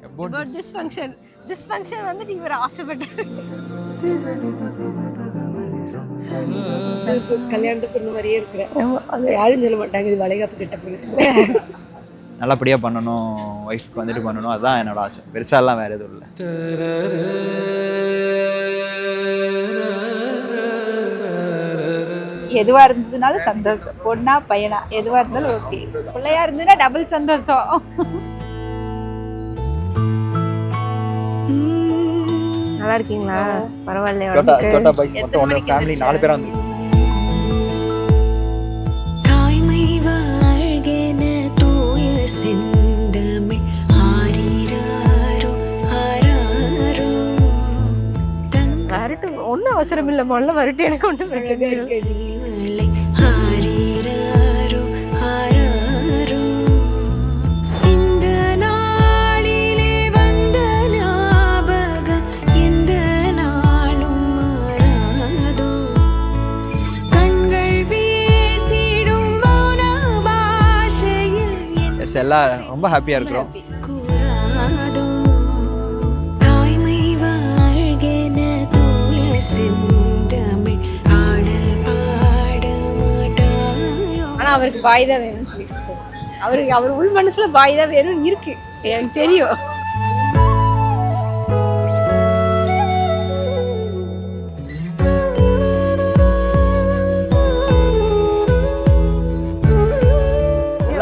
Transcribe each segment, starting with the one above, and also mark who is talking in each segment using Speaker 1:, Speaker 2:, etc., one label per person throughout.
Speaker 1: About this function வந்துட்டு இவர் ஆசைப்பட்டாரு. கல்யாணத்துக்கு பொண்ணு மாதிரியே இருக்கிறேன். அது யாரும் சொல்ல மாட்டாங்க இது வளைகாப்பு கிட்ட போயிட்டு.
Speaker 2: நல்லபடியாக பண்ணணும், ஒய்ஃப்க்கு வந்துட்டு பண்ணணும், அதுதான் என்னோட ஆசை. பெருசாலாம் வேறு எதுவும் இல்லை.
Speaker 3: எதுவா இருந்ததுனாலும் சந்தோஷம். பொண்ணா பையனா எதுவா இருந்தாலும் ஓகே. பிள்ளையா இருந்ததுன்னா டபுள் சந்தோஷம்.
Speaker 1: நல்லா இருக்கீங்களா? பரவாயில்ல.
Speaker 2: சோட்டா பாய்ஸ் மொத்தம் ஒன்று ஃபேமிலி 4 பேராக வந்து
Speaker 1: வரட்டு ஒன்றும் அவசரம் இல்லை. முதல்ல வரட்டு, எனக்கு ஒன்றும் பிரச்சனை இல்லை.
Speaker 2: எல்லாம் ரொம்ப ஹாப்பியாக இருக்கிறோம்.
Speaker 1: ஆனால் அவருக்கு பாய் தான் வேணும்னு சொல்லி அவருக்கு அவர் உள் மனசுல பாய் தான் வேணும்னு இருக்கு, எனக்கு தெரியும்.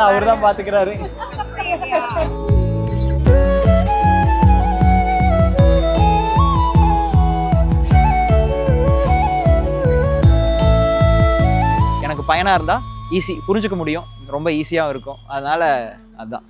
Speaker 2: அவர் தான் பாத்துக்கிறாரு. எனக்கு பையனா இருந்தா ஈஸி, புரிஞ்சுக்க முடியும், ரொம்ப ஈஸியாகவும் இருக்கும். அதனால அதுதான்.